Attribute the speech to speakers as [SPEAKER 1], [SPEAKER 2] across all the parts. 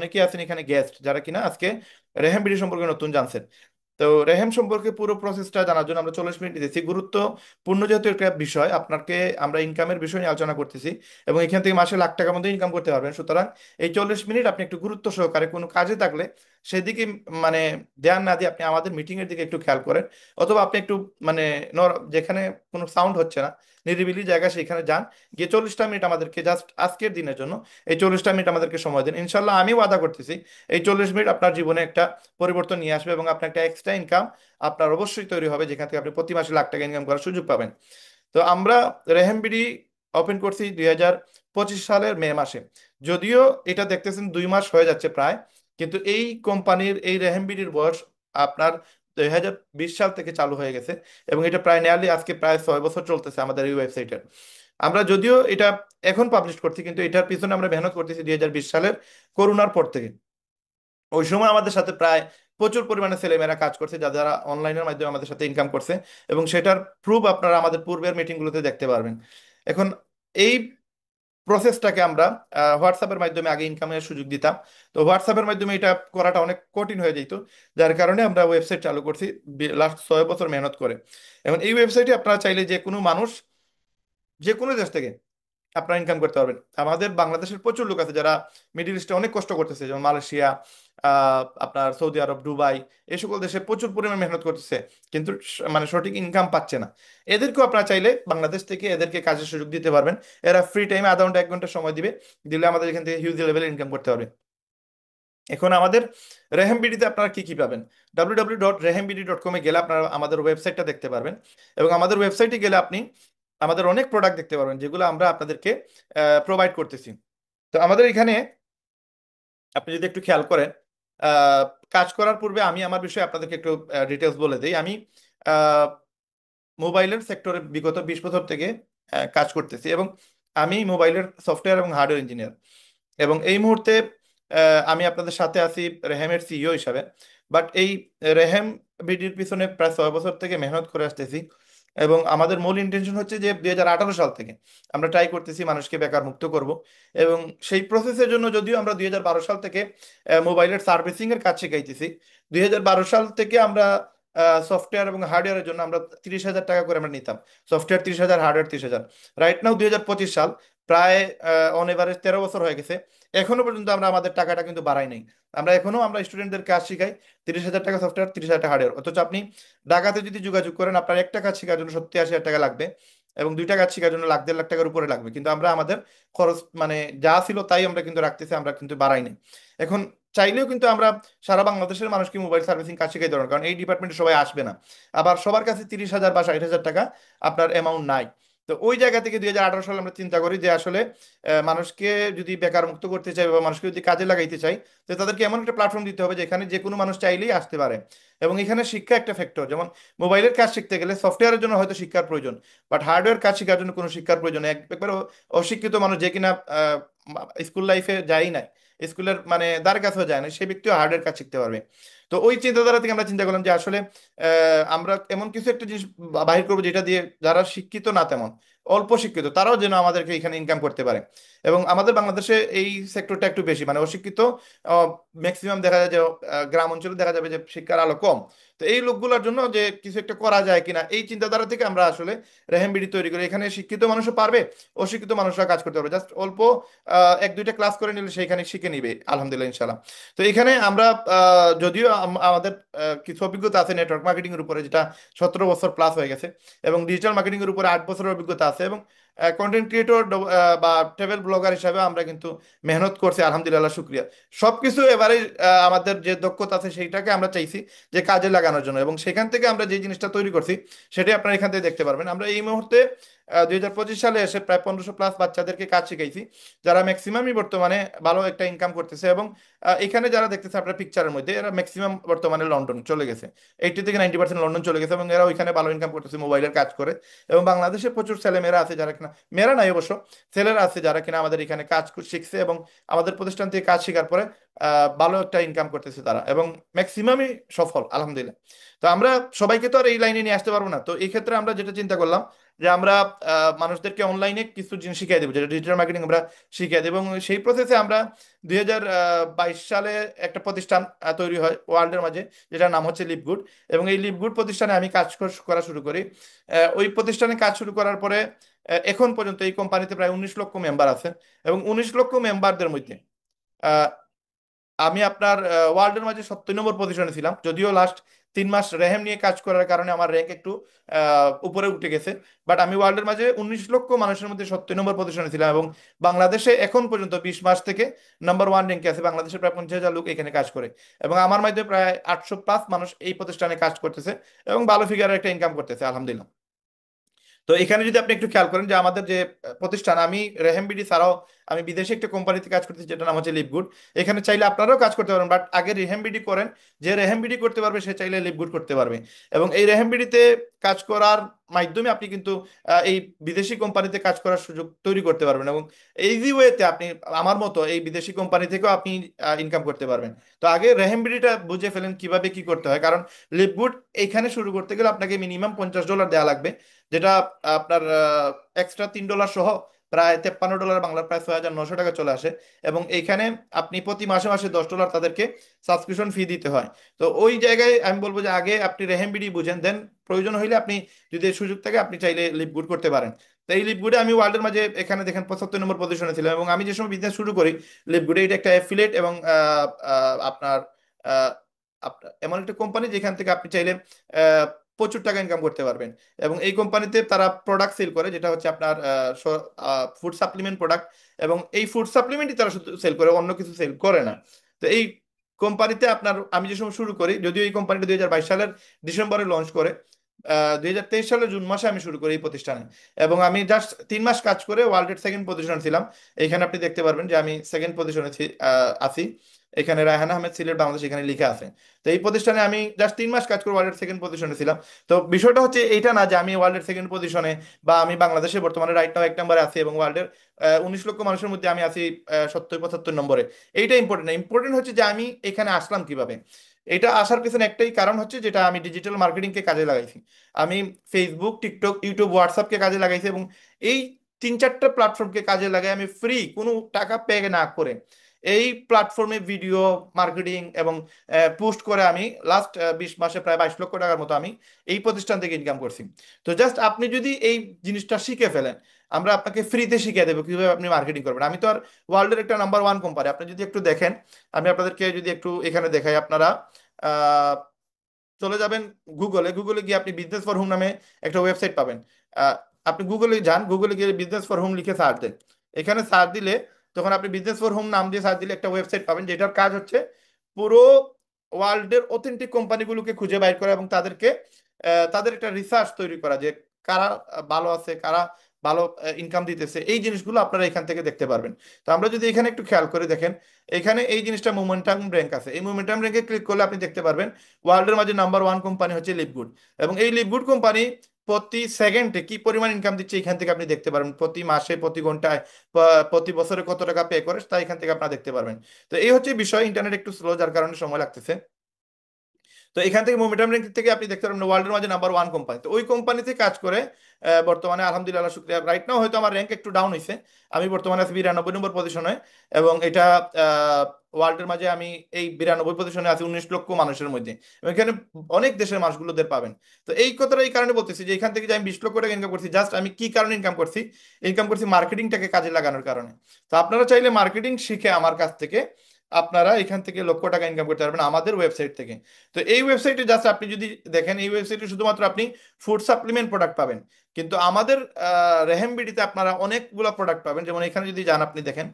[SPEAKER 1] অনেকেই আছেন এখানে গেস্ট যারা কিনা আজকে রেহেম বিডি সম্পর্কে নতুন জানছেন। তো রেহেম সম্পর্কে পুরো প্রসেসটা জানার জন্য আমরা 40 মিনিট দিতেছি। গুরুত্বপূর্ণ যেহেতু একটা বিষয়, আপনাকে আমরা ইনকামের বিষয় নিয়ে আলোচনা করতেছি এবং এখান থেকে মাসে লাখ টাকার মধ্যে ইনকাম করতে পারবেন। সুতরাং এই 40 মিনিট আপনি একটু গুরুত্ব সহকারে কোনো কাজে থাকলে সেদিকে মানে ধ্যান না দিয়ে আপনি আমাদের মিটিং এর দিকে একটু খেয়াল করেন, অথবা আপনি একটু মানে যেখানে কোনো সাউন্ড হচ্ছে না, নিরিবিলি জায়গা সেখানে যান, গিয়ে 40টা মিনিট আমাদেরকে জাস্ট আজকের দিনের জন্য এই 40টা মিনিট আমাদেরকে সময় দিন। ইনশাল্লাহ আমি ওয়াদা করতেছি এই 40 মিনিট আপনার জীবনে একটা পরিবর্তন নিয়ে আসবে এবং আপনার একটা এক্সট্রা ইনকাম আপনার অবশ্যই তৈরি হবে, যেখান থেকে আপনি প্রতি মাসে লাখ টাকা ইনকাম করার সুযোগ পাবেন। তো আমরা রেহেম বিডি ওপেন করছি 2025 সালের মে মাসে। যদিও এটা দেখতেছেন 2 মাস হয়ে যাচ্ছে প্রায়, কিন্তু এই কোম্পানির এই রেহেম বিডির বয়স আপনার 2020 সাল থেকে চালু হয়ে গেছে এবং এটা প্রায় নিয়ারলি আজকে প্রায় 6 বছর চলতেছে আমাদের এই ওয়েবসাইটের। আমরা যদিও এটা এখন পাবলিশ করছি, কিন্তু এটার পিছনে আমরা মেহনত করতেছি 2020 সালের করোনার পর থেকে। ওই সময় আমাদের সাথে প্রায় প্রচুর পরিমাণে ছেলেমেয়েরা কাজ করছে, যারা অনলাইনের মাধ্যমে আমাদের সাথে ইনকাম করছে এবং সেটার প্রুফ আপনারা আমাদের পূর্বের মিটিংগুলোতে দেখতে পারবেন। এখন এই প্রসেসটাকে আমরা হোয়াটসঅ্যাপের মাধ্যমে আগে ইনকামের সুযোগ দিতাম, তো হোয়াটসঅ্যাপের মাধ্যমে এটা করাটা অনেক কঠিন হয়ে যেত, যার কারণে আমরা ওয়েবসাইট চালু করছি লাস্ট 6 বছর মেহনত করে। এখন এই ওয়েবসাইটে আপনারা চাইলে যে কোনো মানুষ যে কোনো দেশ থেকে আপনারা ইনকাম করতে পারবেন। আমাদের বাংলাদেশের প্রচুর লোক আছে যারা মিডিল ইস্টে অনেক কষ্ট করতেছে, যেমন মালয়েশিয়া, আপনার সৌদি আরব, দুবাই, এই সকল দেশে প্রচুর পরিমাণ মেহনত করতেছে, কিন্তু মানে সঠিক ইনকাম পাচ্ছে না। এদেরকেও আপনারা চাইলে বাংলাদেশ থেকে এদেরকে কাজের সুযোগ দিতে পারবেন। এরা ফ্রি টাইমে আধা ঘন্টা 1 ঘন্টা সময় দিবে, দিলে আমাদের এখান থেকে হিউজ লেভেলে ইনকাম করতে পারবে। এখন আমাদের রেহেম বিডিতে আপনারা কি কি পাবেন, www.rehemBD.com এ গেলে আপনারা আমাদের ওয়েবসাইটটা দেখতে পারবেন এবং আমাদের ওয়েবসাইটে গেলে আপনি আমাদের অনেক প্রোডাক্ট দেখতে পারবেন যেগুলো আমরা আপনাদেরকে প্রোভাইড করতেছি। তো আমাদের এখানে আপনি যদি একটু খেয়াল করেন, আহ, কাজ করার পূর্বে আমি আমার বিষয়ে আপনাদেরকে একটু ডিটেলস বলে দিই। আমি মোবাইলের সেক্টরে বিগত 20 বছর থেকে কাজ করতেছি এবং আমি মোবাইলের সফটওয়্যার এবং হার্ডওয়্যার ইঞ্জিনিয়ার। এবং এই মুহূর্তে আমি আপনাদের সাথে আছি রেহেমের সিইও হিসাবে। বাট এই রেহেম বিডির পিছনে প্রায় 6 বছর থেকে মেহনত করে আসতেছি এবং আমাদের মূল ইন্টেনশন হচ্ছে যে 2018 সাল থেকে আমরা ট্রাই করতেছি মানুষকে বেকার মুক্ত করব। এবং সেই প্রসেসের জন্য যদিও আমরা 2012 সাল থেকে মোবাইলের সার্ভিসিং এর কাজ শিখাইতেছি, 2012 সাল থেকে আমরা সফটওয়্যার এবং হার্ডওয়্যারের জন্য আমরা 30,000 টাকা করে আমরা নিতাম। Software 30,000, hardware 30,000। রাইট নাও 2025 সাল, প্রায় অন এভারেজ 13 বছর হয়ে গেছে, এখনো পর্যন্ত আমরা আমাদের টাকাটা কিন্তু বাড়াই নাই। আমরা স্টুডেন্টদের কাজ শিখাই 30,000 টাকা সফটওয়্যার, 30,000 টাকা হার্ডওয়্যার, অথচ আপনি ঢাকাতে যদি যোগাযোগ করেন আপনার একটা কাজ শেখার জন্য 70-80 হাজার টাকা লাগবে এবং দুইটা কাজ শেখার জন্য লাখ 1.5 লাখ টাকার উপরে লাগবে, কিন্তু আমরা আমাদের খরচ মানে যা ছিল তাই আমরা কিন্তু রাখতেছি, আমরা কিন্তু বাড়াই নাই। এখন চাইলেও কিন্তু আমরা সারা বাংলাদেশের মানুষকে মোবাইল সার্ভিসিং কাজ শিখাই দেওয়ার, কারণ এই ডিপার্টমেন্টে সবাই আসবে না, আবার সবার কাছে 30,000 বা 60,000 টাকা আপনার অ্যামাউন্ট নাই। তো ওই জায়গা থেকে 2018 সালে আমরা চিন্তা করি যে আসলে মানুষকে যদি বেকার মুক্ত করতে চাই বা মানুষকে যদি কাজে লাগাইতে চাই, তো তাদেরকে এমন একটা প্ল্যাটফর্ম দিতে হবে যেখানে যে কোনো মানুষ চাইলেই আসতে পারে। এবং এখানে শিক্ষা একটা ফ্যাক্টর, যেমন মোবাইলের কাজ শিখতে গেলে সফটওয়্যারের জন্য হয়তো শিক্ষার প্রয়োজন, বাট হার্ডওয়্যার কাজ শেখার জন্য কোনো শিক্ষার প্রয়োজন নেই। একবার অশিক্ষিত মানুষ যে কিনা স্কুল লাইফে যায়ই না, স্কুলের মানে দ্বার কাছেও যায় না, সেই ব্যক্তিও হার্ডওয়্যার কাজ শিখতে পারবে। তো ওই চিন্তাধারা থেকে আমরা চিন্তা করলাম যে আসলে আমরা এমন কিছু একটা জিনিস বাহির করবো যেটা দিয়ে যারা শিক্ষিত না তেমন অল্প শিক্ষিত তারাও যেন আমাদেরকে এখানে ইনকাম করতে পারে। এবং আমাদের বাংলাদেশে এই সেক্টরটা একটু বেশি, মানে অশিক্ষিত ম্যাক্সিমাম দেখা যায় যে গ্রাম অঞ্চলে দেখা যাবে যে শিক্ষার আলো কম। তো এই লোকগুলোর জন্য যে কিছু একটা করা যায় কিনা, এই চিন্তাধারা থেকে আমরা আসলে রেহেম বিডি তৈরি করি। এখানে শিক্ষিত মানুষও পারবে, অশিক্ষিত মানুষরা কাজ করতে পারবে, জাস্ট অল্প 1-2টা ক্লাস করে নিলে সেইখানে শিখে নিবে আলহামদুলিল্লাহ ইনশাল্লাহ। তো এখানে আমরা যদিও আমাদের কিছু অভিজ্ঞতা আছে নেটওয়ার্ক মার্কেটিং এর উপরে, যেটা 17 বছর প্লাস হয়ে গেছে, এবং ডিজিটাল মার্কেটিং এর উপরে 8 বছরের অভিজ্ঞতা আছে, এবং কন্টেন্ট ক্রিয়েটর বা ট্রাভেল ব্লগার হিসাবে আমরা কিন্তু মেহনত করছি আলহামদুলিল্লাহ, শুক্রিয়া। সবকিছু এবারে আমাদের যে দক্ষতা আছে সেইটাকে আমরা চাইছি যে কাজে লাগানোর জন্য, এবং সেখান থেকে আমরা যে জিনিসটা তৈরি করছি সেটাই আপনারা এখান থেকে দেখতে পারবেন। আমরা এই মুহূর্তে 2025 সালে এসে প্রায় 1500 প্লাস বাচ্চাদেরকে কাজ শিখাইছি, যারা ম্যাক্সিমামই বর্তমানে ভালো একটা ইনকাম করতেছে। এবং এখানে যারা দেখতেছে আপনার পিকচারের মধ্যে, এরা ম্যাক্সিমাম বর্তমানে লন্ডন চলে গেছে, 80 থেকে 90% লন্ডন চলে গেছে এবং এরা ওইখানে ভালো ইনকাম করতেছে মোবাইলের কাজ করে। এবং বাংলাদেশে প্রচুর ছেলে মেয়েরা আছে যারা কিনা, মেয়েরা নাই অবশ্য, ছেলেরা আছে যারা কিনা আমাদের এখানে কাজ শিখছে এবং আমাদের প্রতিষ্ঠান থেকে কাজ শেখার পরে ভালো একটা ইনকাম করতেছে তারা, এবং ম্যাক্সিমামই সফল আলহামদুলিল্লাহ। তো আমরা সবাইকে তো আর এই লাইনে নিয়ে আসতে পারবো না, তো এই ক্ষেত্রে আমরা যেটা চিন্তা করলাম যে আমরা মানুষদেরকে অনলাইনে কিছু জিনিস শিখিয়ে দেবো, যেটা ডিজিটাল মার্কেটিং আমরা শিখিয়ে দেবো। এবং সেই প্রসেসে আমরা 2022 সালে একটা প্রতিষ্ঠান তৈরি হয় ওয়ার্ল্ডের মাঝে, যেটার নাম হচ্ছে লিভগুড। এবং এই লিভগুড প্রতিষ্ঠানে আমি কাজ করা শুরু করি। ওই প্রতিষ্ঠানে কাজ শুরু করার পরে এখন পর্যন্ত এই কোম্পানিতে প্রায় 19 লক্ষ মেম্বার আছে। এবং 19 লক্ষ মেম্বারদের মধ্যে আমি আপনার ওয়ার্ল্ডের মাঝে 70 নম্বর পজিশনে ছিলাম, যদিও লাস্ট 3 মাস রেহেম নিয়ে কাজ করার কারণে আমার র্যাঙ্ক একটু উপরে উঠে গেছে। বাট আমি ওয়ার্ল্ডের মাঝে 19 লক্ষ মানুষের মধ্যে 70 নম্বর পজিশনে ছিলাম। এবং বাংলাদেশে এখন পর্যন্ত 20 মাস থেকে নাম্বার 1 র্যাঙ্কে আছে। বাংলাদেশে প্রায় 50,000 লোক এখানে কাজ করে, এবং আমার মাধ্যমে প্রায় 800+ মানুষ এই প্রতিষ্ঠানে কাজ করতেছে, এবং ভালো ফিগারের একটা ইনকাম করতেছে আলহামদুলিল্লাহ। তো এখানে যদি আপনি একটু খেয়াল করেন যে আমাদের যে প্রতিষ্ঠান, আমি রেহেমবিডি ছাড়াও আমি বিদেশে একটা কোম্পানিতে কাজ করতেছি যেটা নাম হচ্ছে লিভগুড। এখানে চাইলে আপনারাও কাজ করতে পারবেন, বাট আগে রেহেমবিডি করেন। যে রেহেমবিডি করতে পারবে সে চাইলে লিভগুড করতে পারবে। এবং এই রেহেমবিডিতে কাজ করার মাধ্যমে আপনি কিন্তু এই বিদেশি কোম্পানিতে কাজ করার সুযোগ তৈরি করতে পারবেন, এবং ইজি ওয়েতে আপনি আমার মতো এই বিদেশি কোম্পানি থেকেও আপনি ইনকাম করতে পারবেন। তো আগে রেহেমবিডিটা বুঝে ফেলেন কিভাবে কি করতে হয়, কারণ লিভগুড এইখানে শুরু করতে গেলে আপনাকে মিনিমাম $50 দেওয়া লাগবে, যেটা আপনার এক্সট্রা $3 সহ প্রায় $53, বাংলার প্রায় 6,900 টাকা চলে আসে। এবং এইখানে আপনি প্রতি মাসে মাসে $10 তাদেরকে সাবস্ক্রিপশন ফি দিতে হয়। তো ওই জায়গায় আমি বলবো যে আগে আপনি রেহেমবিডি বুঝেন, দেন প্রয়োজন হইলে আপনি যদি এই সুযোগ থাকে আপনি চাইলে লিভগুড করতে পারেন। তো এই লিভগুডে আমি ওয়ার্ল্ডের মাঝে এখানে দেখেন 75 নম্বর পজিশনে ছিলাম। এবং আমি যে সময় বিজনেস শুরু করি লিভগুডে, এটা একটা অ্যাফিলিয়েট এবং আপনার আহ, এমন একটা কোম্পানি যেখান থেকে আপনি চাইলে আহ, প্রচুর টাকা ইনকাম করতে পারবেন। এবং এই কোম্পানিতে তারা প্রোডাক্ট সেল করে, যেটা হচ্ছে আপনার ফুড সাপ্লিমেন্ট প্রোডাক্ট। এবং এই ফুড সাপ্লিমেন্টই তারা শুধু সেল করে, অন্য কিছু সেল করে না। তো এই কোম্পানিতে আপনার আমি যে সময় শুরু করি, যদিও এই কোম্পানিটা 2022 সালের ডিসেম্বরে লঞ্চ করে, 2023 সালের জুন মাসে আমি শুরু করি এই প্রতিষ্ঠানে। এবং আমি জাস্ট 3 মাস কাজ করে ওয়ার্ল্ডের সেকেন্ড পজিশন ছিলাম। এখানে আপনি দেখতে পারবেন যে আমি সেকেন্ড পজিশনে আছি। এখানে রায়হান আহমেদ সিলেট বাংলাদেশ এখানে লিখা আছে। তো এই প্রতিষ্ঠানে আমি জাস্ট 3 মাস কাজ করে ওয়ার্ল্ডের সেকেন্ড পজিশনে ছিলাম। তো বিষয়টা হচ্ছে এইটা না যে আমি ওয়ার্ল্ডের সেকেন্ড পজিশনে, বা আমি বাংলাদেশে বর্তমানে রাইট নাও 1 নম্বরে আছি, এবং ওয়ার্ল্ডের 19 লক্ষ মানুষের মধ্যে আমি আছি 70-75 নম্বরে। এইটা ইম্পর্টেন্ট না, ইম্পর্টেন্ট হচ্ছে যে আমি এখানে আসলাম কিভাবে। এটা আসার পিছনে একটাই কারণ হচ্ছে, যেটা আমি ডিজিটাল মার্কেটিংকে কাজে লাগাইছি। আমি ফেসবুক, টিকটক, ইউটিউব, হোয়াটসঅ্যাপকে কাজে লাগাইছি, এবং এই 3-4টা প্ল্যাটফর্মকে কাজে লাগাই আমি ফ্রি, কোনো টাকা পে না করে এই প্ল্যাটফর্মে ভিডিও মার্কেটিং এবং পোস্ট করে আমি লাস্ট 20 মাসে প্রায় 22 লক্ষ টাকার মতো আমি এই প্রতিষ্ঠান থেকে ইনকাম করছি। তো জাস্ট আপনি যদি এই জিনিসটা শিখে ফেলেন, আমরা আপনাকে ফ্রিতে শিখিয়ে দেবো কিভাবে আপনি মার্কেটিং করবেন। আমি তো আর ওয়ার্ল্ডের একটা নাম্বার 1 কোম্পানি, আপনি যদি একটু দেখেন, আমি আপনাদেরকে যদি একটু এখানে দেখাই, আপনারা আহ, চলে যাবেন গুগলে। গুগলে গিয়ে আপনি বিজনেস ফর হোম নামে একটা ওয়েবসাইট পাবেন। আহ, আপনি গুগলে যান, গুগলে গিয়ে বিজনেস ফর হোম লিখে সার্চ দেন। এখানে সার্চ দিলে, তখন আপনি বিজনেস ফর হোম নাম দিয়ে সার্চ দিলে একটা ওয়েবসাইট পাবেন, যেটার কাজ হচ্ছে পুরো ওয়ার্ল্ডের অথেন্টিক কোম্পানিগুলোকে খুঁজে বাইর করা, এবং তাদেরকে তাদের একটা রিসার্চ তৈরি করা, যে কারা ভালো আছে, কারা ভালো ইনকাম দিতেছে, এই জিনিসগুলো আপনারা এখান থেকে দেখতে পারবেন। তো আমরা যদি এখানে একটু খেয়াল করে দেখেন, এখানে এই জিনিসটা মোমেন্টাম র্যাঙ্ক আছে। এই মোমেন্টাম র্যাঙ্কে ক্লিক করলে আপনি দেখতে পারবেন ওয়ার্ল্ডের মাঝে নাম্বার 1 কোম্পানি হচ্ছে লিভগুড। এবং এই লিভগুড কোম্পানি প্রতি সেকেন্ডে কি পরিমাণ ইনকাম দিচ্ছে এখান থেকে আপনি দেখতে পারবেন, প্রতি মাসে, প্রতি ঘন্টায়, প্রতি বছরে কত টাকা পে করে, তা এখান থেকে আপনারা দেখতে পারবেন। তো এই হচ্ছে বিষয়, ইন্টারনেট একটু স্লো যার কারণে সময় লাগতেছে। তো এখান থেকে মোমেন্টাম র্যাঙ্ক থেকে আপনি দেখতে পারবেন ওয়ার্ল্ডের মাঝে নাম্বার 1 কোম্পানি। তো ওই কোম্পানিতে কাজ করে বর্তমানে আলহামদুলিল্লাহ শুক্রিয়া, রাইট নাও হয়তো আমার র্যাঙ্ক একটু ডাউন হয়েছে, আমি বর্তমানে আছি 92 নম্বর পজিশনে। এবং এটা ওয়ার্ল্ডের মাঝে আমি এই 92 পজিশনে আছি 19 লক্ষ মানুষের মধ্যে, এবং এখানে অনেক দেশের মানুষগুলোদের পাবেন। তো এই কথাটা এই কারণে বলতেছি যে এখান থেকে যে আমি 20 লক্ষ টাকা ইনকাম করছি, জাস্ট আমি কি কারণে ইনকাম করছি, ইনকাম করছি মার্কেটিংটাকে কাজে লাগানোর কারণে। তো আপনারা চাইলে মার্কেটিং শিখে আমার কাছ থেকে আপনারা এখান থেকে লক্ষ টাকা ইনকাম করতে পারবেন আমাদের ওয়েবসাইট থেকে। তো এই ওয়েবসাইটে জাস্ট আপনি যদি দেখেন, এই ওয়েবসাইটে শুধুমাত্র আপনি ফুড সাপ্লিমেন্ট প্রোডাক্ট পাবেন, কিন্তু আমাদের রেহেমবিডিতে আপনারা অনেকগুলো প্রোডাক্ট পাবেন। যেমন এখানে যদি যান, আপনি দেখেন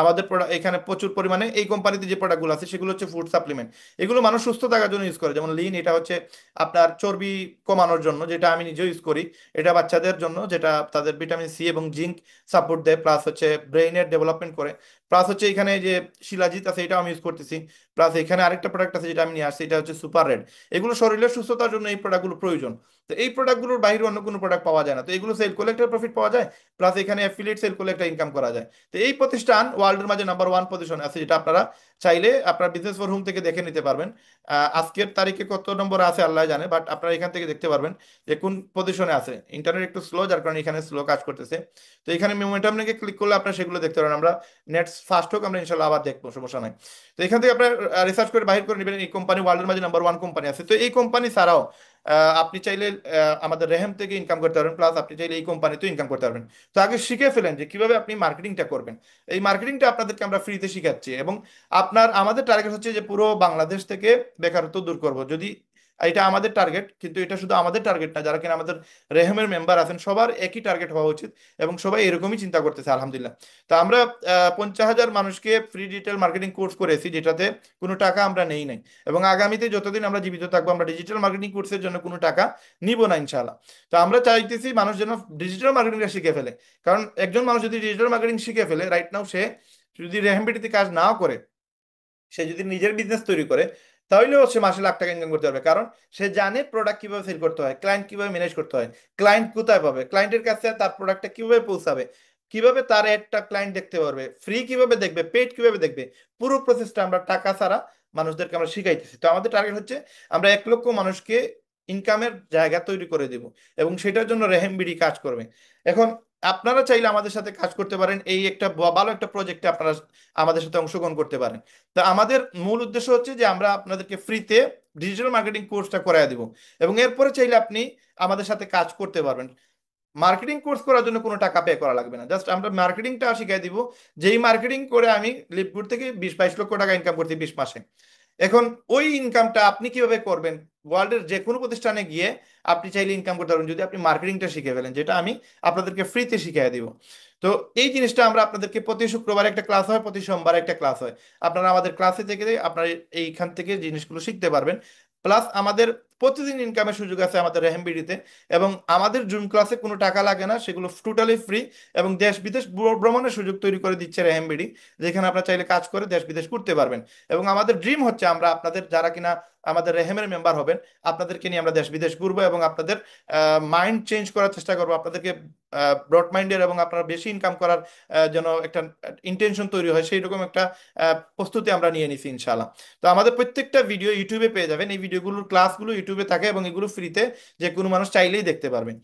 [SPEAKER 1] আমাদের প্রোডাক্ট এখানে প্রচুর পরিমাণে, এই কোম্পানিতে যে প্রোডাক্টগুলো আছে সেগুলো হচ্ছে ফুড সাপ্লিমেন্ট। এগুলো মানুষ সুস্থ থাকার জন্য ইউজ করে, যেমন লিন, এটা হচ্ছে আপনার চর্বি কমানোর জন্য, যেটা আমি নিজেও ইউজ করি। এটা বাচ্চাদের জন্য, যেটা তাদের ভিটামিন সি এবং জিঙ্ক সাপোর্ট দেয়, প্লাস হচ্ছে ব্রেইনের ডেভেলপমেন্ট করে। প্লাস হচ্ছে এখানে যে শিলাজিৎ আছে এটাও আমি ইউজ করতেছি। প্লাস এখানে আরেকটা প্রোডাক্ট আছে যেটা আমি নিয়ে আসছি, এটা হচ্ছে সুপার রেড। এগুলো শরীরের সুস্থতার জন্য এই প্রোডাক্টগুলো প্রয়োজন। তো তো এই প্রোডাক্টগুলোর বাইরে অন্য কোনো প্রোডাক্ট পাওয়া যায় না, তো এগুলো সেল করলে একটা প্রফিট পাওয়া যায়, প্লাস এখানে অ্যাফিলিয়েট সেল করলে একটা ইনকাম করা যায়। তো এই প্রতিষ্ঠান ওয়ার্ল্ডের মাঝে নাম্বার ওয়ান পজিশনে আছে, যেটা আপনারা চাইলে আপনার বিজনেস ফর হোম থেকে দেখে নিতে পারবেন। আজকের তারিখে কত নম্বর আছে আল্লাহ জানে, বাট আপনারা এখান থেকে দেখতে পারবেন যে কোন পজিশনে আছে। ইন্টারনেট একটু স্লো, যার কারণে এখানে স্লো কাজ করতেছে। তো এখানে মোমেন্টাম লিখে ক্লিক করলে আপনারা সেগুলো দেখতে পারেন। আমরা নেট ফাস্ট হোক, আমরা ইনশাল্লাহ আবার দেখবো, সমস্যা নাই। তো এখান থেকে আপনার রিসার্চ করে বাহির করে নেবেন এই কোম্পানি ওয়ার্ল্ডের মাঝে নাম্বার ওয়ান কোম্পানি আছে। তো এই কোম্পানি ছাড়াও আপনি চাইলে আমাদের রেহেম থেকে ইনকাম করতে পারবেন, প্লাস আপনি চাইলে এই কোম্পানিতেও ইনকাম করতে পারবেন। তো আগে শিখে ফেলেন যে কিভাবে আপনি মার্কেটিংটা করবেন। এই মার্কেটিংটা আপনাদেরকে আমরা ফ্রিতে শিখাচ্ছি, এবং আমাদের টার্গেট হচ্ছে যে পুরো বাংলাদেশ থেকে বেকারত্ব দূর করব। যদি এটা আমাদের টার্গেট, কিন্তু এটা শুধু আমাদের টার্গেট না, যারা কিনা আমাদের রেহেমের মেম্বার আছেন সবার একই টার্গেট হওয়া উচিত, এবং সবাই এরকমই চিন্তা করতেছে আলহামদুলিল্লাহ। তো আমরা 50,000 মানুষকে ফ্রি ডিজিটাল মার্কেটিং কোর্স করেছি, যেটাতে কোনো টাকা আমরা নেই নাই, এবং আগামীতে যতদিন আমরা জীবিত থাকবো আমরা ডিজিটাল মার্কেটিং কোর্সের জন্য কোনো টাকা নিব না ইনশাআল্লাহ। তো আমরা চাইতেছি মানুষ যেন ডিজিটাল মার্কেটিংটা শিখে ফেলে, কারণ একজন মানুষ যদি ডিজিটাল মার্কেটিং শিখে ফেলে রাইট নাও, সে যদি রেহেমবিটিতে কাজ নাও করে, সে যদি নিজের বিজনেস তৈরি করে, তাহলেও সে মাসে লাখ টাকা ইনকাম করতে পারবে। কারণ সে জানে প্রোডাক্ট কিভাবে সেল করতে হয়, ক্লায়েন্ট কিভাবে ম্যানেজ করতে হয়, ক্লায়েন্ট কোথায় পাবে, ক্লায়েন্টের কাছে তার প্রোডাক্টটা কিভাবে পৌঁছাবে, কিভাবে তার একটা ক্লায়েন্ট দেখতে পারবে, ফ্রি কিভাবে দেখবে, পেড কিভাবে দেখবে। পুরো প্রসেসটা আমরা টাকা ছাড়া মানুষদেরকে আমরা শিখাইতেছি। তো আমাদের টার্গেট হচ্ছে আমরা 1 লক্ষ মানুষকে ইনকামের জায়গা তৈরি করে দেব, এবং সেটার জন্য রেহেমবিডি কাজ করবে। এখন আপনারা চাইলে আমাদের সাথে কাজ করতে পারেন, এই একটা ভালো একটা প্রজেক্টে আপনারা আমাদের সাথে অংশগ্রহণ করতে পারেন। তা আমাদের মূল উদ্দেশ্য হচ্ছে যে আমরা আপনাদেরকে ফ্রিতে ডিজিটাল মার্কেটিং কোর্সটা করায় দিব, এবং এরপরে চাইলে আপনি আমাদের সাথে কাজ করতে পারবেন। মার্কেটিং কোর্স করার জন্য কোনো টাকা পে করা লাগবে না, জাস্ট আমরা মার্কেটিংটা শিখিয়ে দিব। যেই মার্কেটিং করে আমি লিপগুড থেকে 20-22 লক্ষ টাকা ইনকাম করছি 20 মাসে। এখন ওই ইনকামটা আপনি কিভাবে করবেন, ওয়ার্ল্ডের যে কোনো প্রতিষ্ঠানে গিয়ে আপনি চাইলে ইনকাম করতে পারবেন, যদি আপনি মার্কেটিংটা শিখে ফেলেন, যেটা আমি আপনাদেরকে ফ্রিতে শিখিয়ে দিব। তো এই জিনিসটা আমরা আপনাদেরকে প্রতি শুক্রবার একটা ক্লাস হয়, প্রতি সোমবার একটা ক্লাস হয়। আপনারা আমাদের ক্লাসে থেকে আপনারা এইখান থেকে জিনিসগুলো শিখতে পারবেন। প্লাস আমাদের প্রতিদিন ইনকামের সুযোগ আছে আমাদের রেহেমবিডিতে, এবং আমাদের জুম ক্লাসে কোনো টাকা লাগে না, সেগুলো টোটালি ফ্রি। এবং দেশ বিদেশ ভ্রমণের সুযোগ তৈরি করে দিচ্ছে রেহেমবিডি, যেখানে আপনারা চাইলে কাজ করে দেশ বিদেশ ঘুরতে পারবেন। এবং আমাদের ড্রিম হচ্ছে আমরা আপনাদের যারা কিনা আমাদের রেহেমের মেম্বার হবেন, আপনাদেরকে নিয়ে আমরা দেশ বিদেশ ঘুরবো, এবং আপনাদের মাইন্ড চেঞ্জ করার চেষ্টা করবো, আপনাদেরকে ব্রড মাইন্ডের এবং আপনার বেশি ইনকাম করার যেন একটা ইন্টেনশন তৈরি হয়, সেই রকম একটা প্রস্তুতি আমরা নিয়ে নিছি ইনশাআল্লাহ। তো আমাদের প্রত্যেকটা ভিডিও ইউটিউবে পেয়ে যাবেন, এই ভিডিওগুলোর ক্লাসগুলো ইউটিউবে থাকে, এবং এগুলো ফ্রিতে যে কোনো মানুষ চাইলেই দেখতে পারবেন।